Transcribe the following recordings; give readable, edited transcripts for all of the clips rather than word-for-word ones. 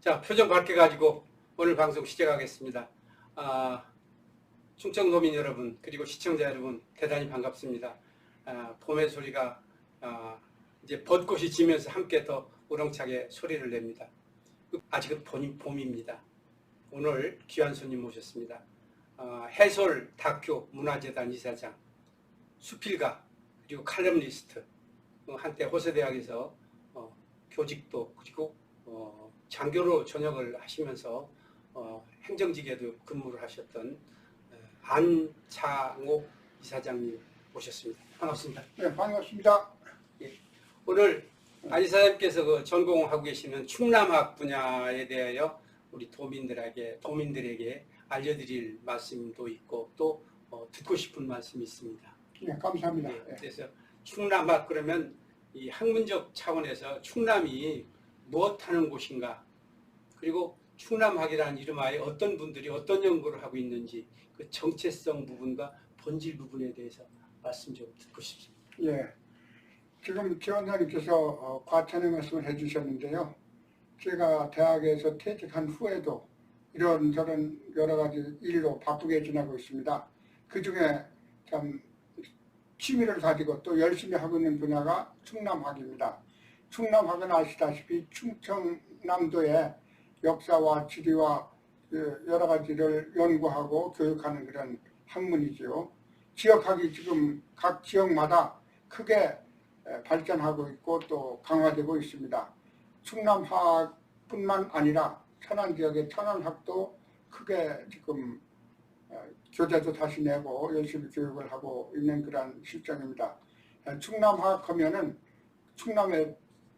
자, 표정 밝게 가지고 오늘 방송 시작하겠습니다. 충청도민 여러분, 그리고 시청자 여러분, 대단히 반갑습니다. 봄의 소리가 이제 벚꽃이 지면서 함께 더 우렁차게 소리를 냅니다. 아직은 봄입니다. 오늘 귀한 손님 모셨습니다. 해솔 다큐 문화재단 이사장, 수필가, 그리고 칼럼니스트, 한때 호세대학에서 교직도, 그리고 장교로 전역을 하시면서 행정직에도 근무를 하셨던 안창옥 이사장님 모셨습니다. 반갑습니다. 네, 반갑습니다. 예. 오늘 안 이사장님께서 그 전공하고 계시는 충남학 분야에 대하여 우리 도민들에게 알려드릴 말씀도 있고 또 듣고 싶은 말씀이 있습니다. 네, 감사합니다. 예, 그래서 충남학 그러면 이 학문적 차원에서 충남이 무엇하는 곳인가, 그리고 충남학이라는 이름하에 어떤 분들이 어떤 연구를 하고 있는지 그 정체성 부분과 본질 부분에 대해서 말씀 좀 듣고 싶습니다. 예, 지금 지원장님께서 과찬의 말씀을 해주셨는데요. 제가 대학에서 퇴직한 후에도 이런저런 여러 가지 일로 바쁘게 지내고 있습니다. 그 중에 참 취미를 가지고 또 열심히 하고 있는 분야가 충남학입니다. 충남학은 아시다시피 충청남도의 역사와 지리와 여러 가지를 연구하고 교육하는 그런 학문이지요. 지역학이 지금 각 지역마다 크게 발전하고 있고 또 강화되고 있습니다. 충남학뿐만 아니라 천안 지역의 천안학도 크게 지금 교재도 다시 내고 열심히 교육을 하고 있는 그런 실정입니다. 충남학 하면은 충남의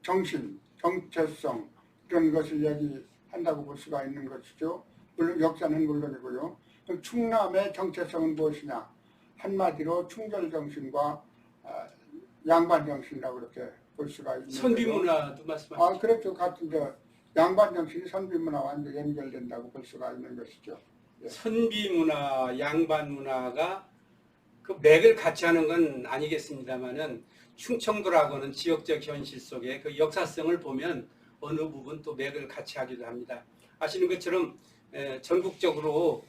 정신, 정체성 이런 것을 얘기한다고 볼 수가 있는 것이죠. 물론 역사는 물론이고요. 충남의 정체성은 무엇이냐? 한마디로 충절정신과 양반정신이라고 이렇게 볼 수가 있는 선비문화도 말씀하시죠. 그렇죠. 같은 양반정신이 선비문화와 연결된다고 볼 수가 있는 것이죠. 예. 선비문화, 양반문화가 그 맥을 같이 하는 건 아니겠습니다만은 충청도라고는 지역적 현실 속에 그 역사성을 보면 어느 부분 또 맥을 같이 하기도 합니다. 아시는 것처럼 전국적으로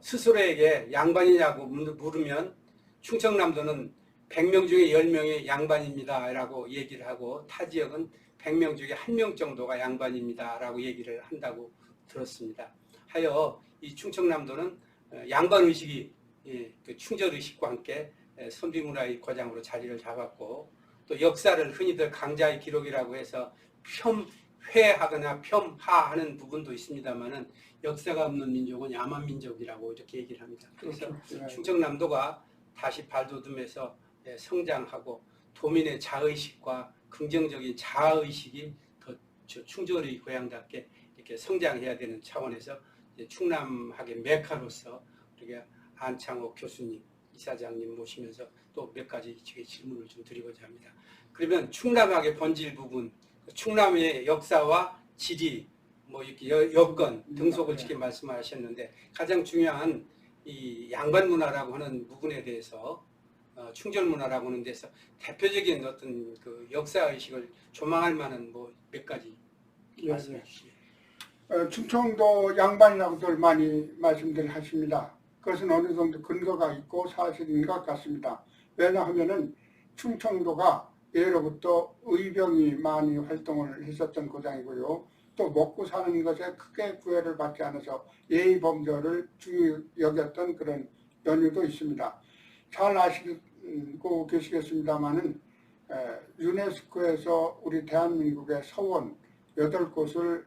스스로에게 양반이냐고 물으면 충청남도는 100명 중에 10명이 양반입니다 라고 얘기를 하고, 타 지역은 100명 중에 1명 정도가 양반입니다 라고 얘기를 한다고 들었습니다. 하여 이 충청남도는 양반의식이 그 충절의식과 함께 선비문화의 고장으로 자리를 잡았고, 또 역사를 흔히들 강자의 기록이라고 해서 폄훼하거나 폄하하는 부분도 있습니다만은 역사가 없는 민족은 야만 민족이라고 이렇게 얘기를 합니다. 그래서 충청남도가 다시 발돋움해서 성장하고 도민의 자의식과 긍정적인 자아의식이 더 충절의 고향답게 이렇게 성장해야 되는 차원에서 충남학의 메카로서 우리가 안창옥 교수님, 이사장님 모시면서 또 몇 가지 질문을 좀 드리고자 합니다. 그러면 충남학의 본질 부분, 충남의 역사와 지리, 뭐 이렇게 여건 등속을 지켜 말씀하셨는데, 가장 중요한 이 양반 문화라고 하는 부분에 대해서 충절 문화라고 하는 데서 대표적인 어떤 그 역사 의식을 조망할 만한 뭐 몇 가지 말씀해 주시죠. 충청도 양반이라고들 많이 말씀들 하십니다. 그것은 어느 정도 근거가 있고 사실인 것 같습니다. 왜냐하면은 충청도가 예로부터 의병이 많이 활동을 했었던 고장이고요. 또 먹고 사는 것에 크게 구애를 받지 않아서 예의범절을 중요히 여겼던 그런 연유도 있습니다. 잘 아시고 계시겠습니다마는 유네스코에서 우리 대한민국의 서원 8곳을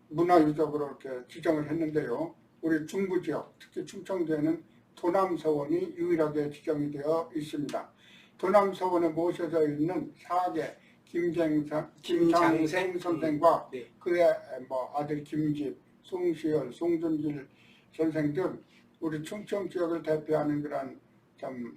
문화유적으로 이렇게 지정을 했는데요. 우리 중부지역, 특히 충청도에는 도남서원이 유일하게 지정이 되어 있습니다. 도남서원에 모셔져 있는 사계 김장생 선생과 그의 아들 김집, 송시열, 송준길 선생 등 우리 충청 지역을 대표하는 그런 참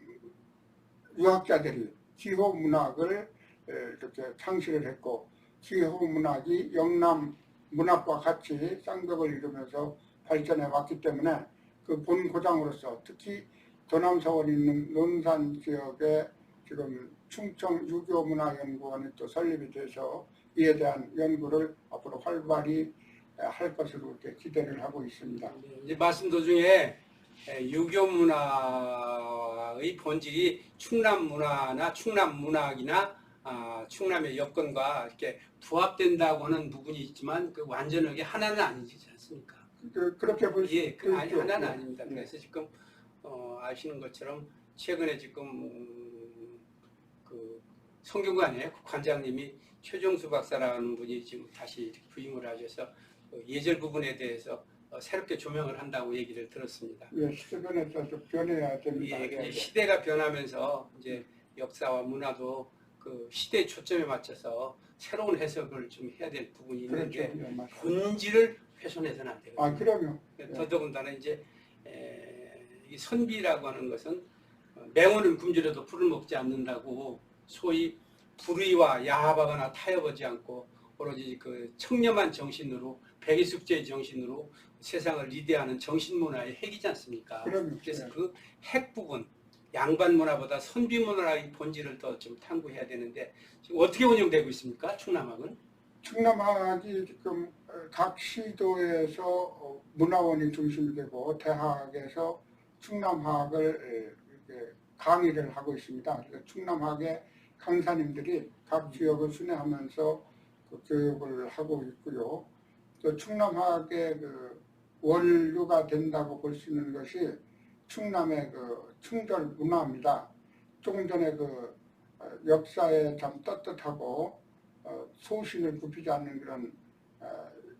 유학자들이 기호문학을 이렇게 창시를 했고, 기호문학이 영남 문학과 같이 쌍벽을 이루면서 발전해 왔기 때문에 그 본 고장으로서 특히 도남서원이 있는 논산 지역에 지금 충청 유교문화연구원이 또 설립이 돼서 이에 대한 연구를 앞으로 활발히 할 것으로 이렇게 기대를 하고 있습니다. 이제 말씀 도중에 유교 문화의 본질이 충남 문화나 충남 문학이나 충남의 여건과 이렇게 부합된다고 하는 부분이 있지만 그 완전하게 하나는 아니지 않습니까? 그렇게 볼 수 예, 그 있죠. 하나는 예. 아닙니다. 예. 그래서 지금 아시는 것처럼 최근에 지금 그 성균관에 관장님이 최종수 박사라는 분이 지금 다시 부임을 하셔서 예절 부분에 대해서 새롭게 조명을 한다고 얘기를 들었습니다. 예, 시대변에 따라서 변해야 됩니다. 예, 근데 시대가 변하면서 이제 역사와 문화도 그 시대의 초점에 맞춰서 새로운 해석을 좀 해야 될 부분이 그렇죠. 있는데 예, 맞습니다. 본질을 훼손해서는 안 되거든요. 그럼요. 더더군다나 이제 이 선비라고 하는 것은 맹어는 굶주려도 풀을 먹지 않는다고 소위 불의와 야합하거나 타협하지 않고 오로지 그 청렴한 정신으로 백이숙제의 정신으로 세상을 리드하는 정신문화의 핵이지 않습니까? 그럼요. 그래서 예. 그 핵 부분 양반 문화보다 선비 문화의 본질을 더 좀 탐구해야 되는데 지금 어떻게 운영되고 있습니까? 충남학은? 충남학이 지금 각 시도에서 문화원이 중심이 되고 대학에서 충남학을 이렇게 강의를 하고 있습니다. 그래서 충남학의 강사님들이 각 지역을 순회하면서 그 교육을 하고 있고요. 또 충남학의 그 원류가 된다고 볼 수 있는 것이 충남의 그 충절 문화입니다. 조금 전에 그 역사에 참 떳떳하고 소신을 굽히지 않는 그런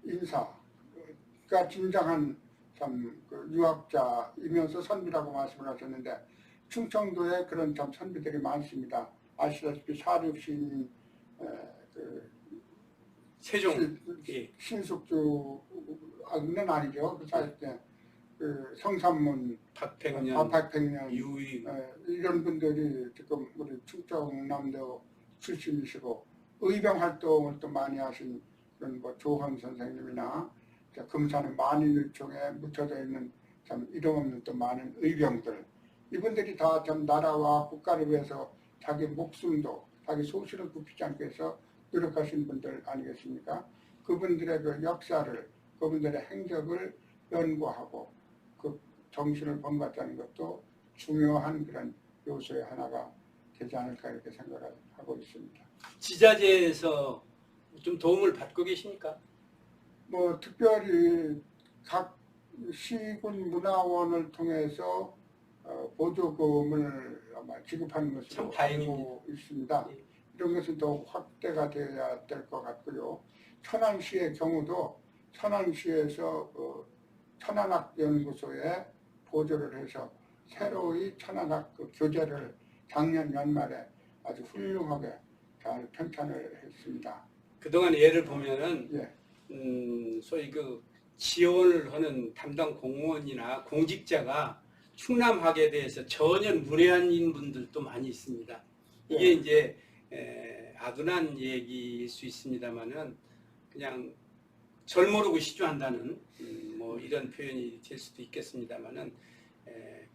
인사가 진정한 참 그 유학자이면서 선비라고 말씀을 하셨는데 충청도에 그런 참 선비들이 많습니다. 아시다시피 사륙신 그 세종, 예. 신숙주는 아니죠. 그 사실 그 성산문, 박백년, 유의 이런 분들이 지금 우리 충청남도 출신이시고 의병 활동을 또 많이 하신 그런 뭐 조항 선생님이나 금산의 만인의총에 묻혀져 있는 참 이름 없는 또 많은 의병들 이분들이 다 참 나라와 국가를 위해서 자기 목숨도 자기 소신을 굽히지 않기 위해서 노력하신 분들 아니겠습니까? 그분들의 그 역사를 그분들의 행적을 연구하고 그 정신을 본받자는 것도 중요한 그런 요소의 하나가 되지 않을까 이렇게 생각을 하고 있습니다. 지자체에서 좀 도움을 받고 계십니까? 뭐 특별히 각 시군 문화원을 통해서 보조금을 아마 지급하는 것으로 참 다행입니다. 알고 있습니다. 예. 이런 것은 더 확대가 되어야 될 것 같고요. 천안시의 경우도 천안시에서 천안학연구소에 보조를 해서 새로이 천안학 그 교재를 작년 연말에 아주 훌륭하게 잘 편찬을 했습니다. 그동안 예를 보면은 예. 소위 그 지원을 하는 담당 공무원이나 공직자가 충남학에 대해서 전혀 무례한 분들도 많이 있습니다. 이게 예. 이제 아둔한 얘기일 수 있습니다만은 그냥 절 모르고 시주한다는 뭐 이런 표현이 될 수도 있겠습니다만은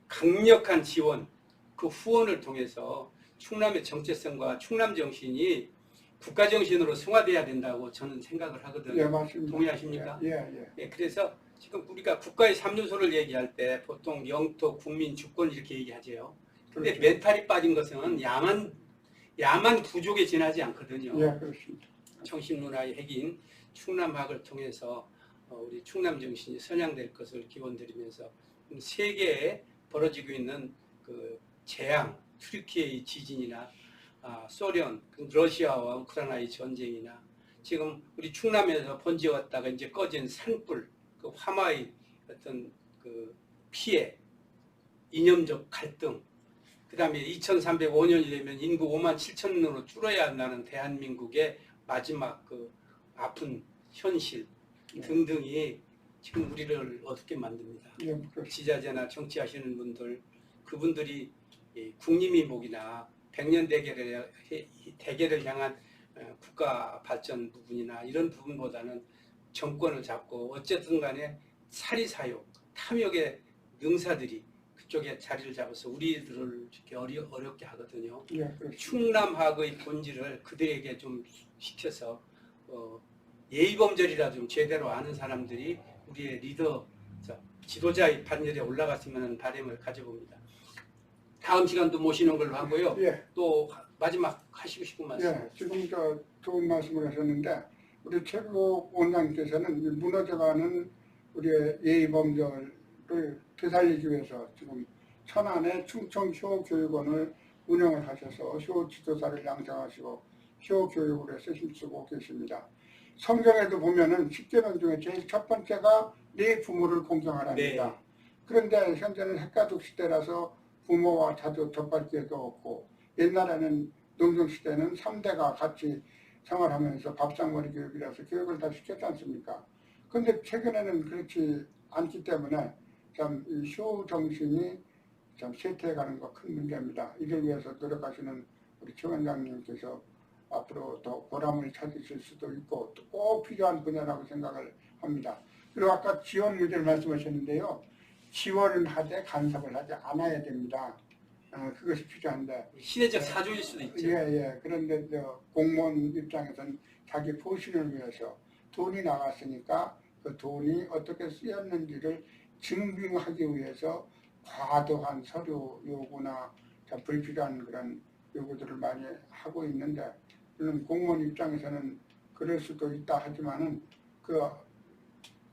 강력한 지원, 그 후원을 통해서 충남의 정체성과 충남 정신이 국가 정신으로 승화돼야 된다고 저는 생각을 하거든요. 예, 맞습니다. 동의하십니까? 예. 그래서 지금 우리가 국가의 3요소를 얘기할 때 보통 영토, 국민, 주권 이렇게 얘기하죠. 근데 그렇죠. 멘탈이 빠진 것은 야만 부족에 지나지 않거든요. 예, 그렇습니다. 정신문화의 핵인 충남학을 통해서 우리 충남 정신이 선양될 것을 기원드리면서 세계에 벌어지고 있는 그 재앙, 튀르키예의 지진이나 소련, 러시아와 우크라이나의 전쟁이나 지금 우리 충남에서 번지어왔다가 이제 꺼진 산불, 그 화마의 어떤 그 피해, 이념적 갈등, 그 다음에 2305년이 되면 인구 5만 7천으로 줄어야 한다는 대한민국의 마지막 그 아픈 현실 등등이 지금 우리를 어둡게 만듭니다. 예, 지자체나 정치하시는 분들, 그분들이 국립민복이나 백년 대계를 향한 국가 발전 부분이나 이런 부분보다는 정권을 잡고 어쨌든 간에 사리사욕, 탐욕의 능사들이 북쪽에 자리를 잡아서 우리들을 이렇게 어렵게 하거든요. 예, 그렇습니다. 충남학의 본질을 그들에게 좀 시켜서 예의범절이라 좀 제대로 아는 사람들이 우리의 리더, 지도자의 판열에 올라갔으면 하는 바람을 가져봅니다. 다음 시간도 모시는 걸로 하고요. 예. 또 마지막 하시고 싶은 말씀. 예, 지금 좋은 말씀을 하셨는데 우리 최고 원장님께서는 무너져가는 우리의 예의범절을 되살리기 위해서 지금 천안의 충청효교육원을 운영을 하셔서 효 지도사를 양성하시고 효 교육을 해서 힘쓰고 계십니다. 성경에도 보면은 10계명 중에 제일 첫 번째가 네 부모를 공경하랍니다. 네. 그런데 현재는 핵가족 시대라서 부모와 자주 접할 기회도 없고 옛날에는 농경시대는 3대가 같이 생활하면서 밥상머리 교육이라서 교육을 다 시켰지 않습니까? 그런데 최근에는 그렇지 않기 때문에 참 이 효 정신이 참 쇠퇴해가는 거 큰 문제입니다. 이를 위해서 노력하시는 우리 최 원장님께서 앞으로 더 보람을 찾으실 수도 있고 또 꼭 필요한 분야라고 생각을 합니다. 그리고 아까 지원 문제를 말씀하셨는데요. 지원을 하되 간섭을 하지 않아야 됩니다. 그것이 필요한데 시대적 사조일 수도 있죠. 예. 그런데 공무원 입장에서는 자기 포신을 위해서 돈이 나갔으니까 그 돈이 어떻게 쓰였는지를 증빙하기 위해서 과도한 서류 요구나 불필요한 그런 요구들을 많이 하고 있는데 물론 공무원 입장에서는 그럴 수도 있다 하지만은 그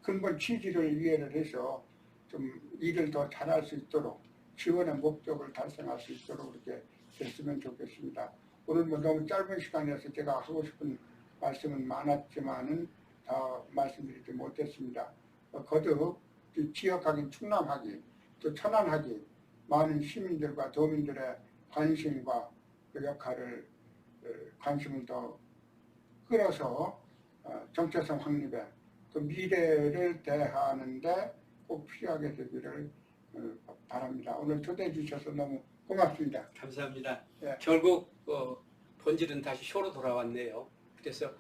근본 취지를 이해를 해서 좀 일을 더 잘할 수 있도록 지원의 목적을 달성할 수 있도록 그렇게 됐으면 좋겠습니다. 오늘 뭐 너무 짧은 시간이어서 제가 하고 싶은 말씀은 많았지만은 다 말씀드리지 못했습니다. 거듭 지역하기, 충남하기, 또 천안하기 많은 시민들과 도민들의 관심과 그 역할을 관심을 더 끌어서 정체성 확립에 그 미래를 대하는데 꼭 필요하게 되기를 바랍니다. 오늘 초대해 주셔서 너무 고맙습니다. 감사합니다. 예. 결국 본질은 다시 효로 돌아왔네요. 그래서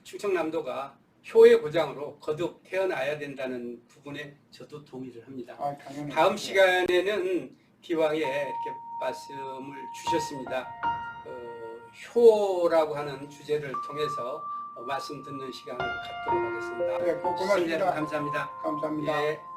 충청남도가 효의 고장으로 거듭 태어나야 된다는 부분에 저도 동의를 합니다. 당연히. 다음 시간에는 기왕에 이렇게 말씀을 주셨습니다. 효라고 하는 주제를 통해서 말씀 듣는 시간을 갖도록 하겠습니다. 네, 고맙습니다. 시청자 여러분 감사합니다. 감사합니다. 예.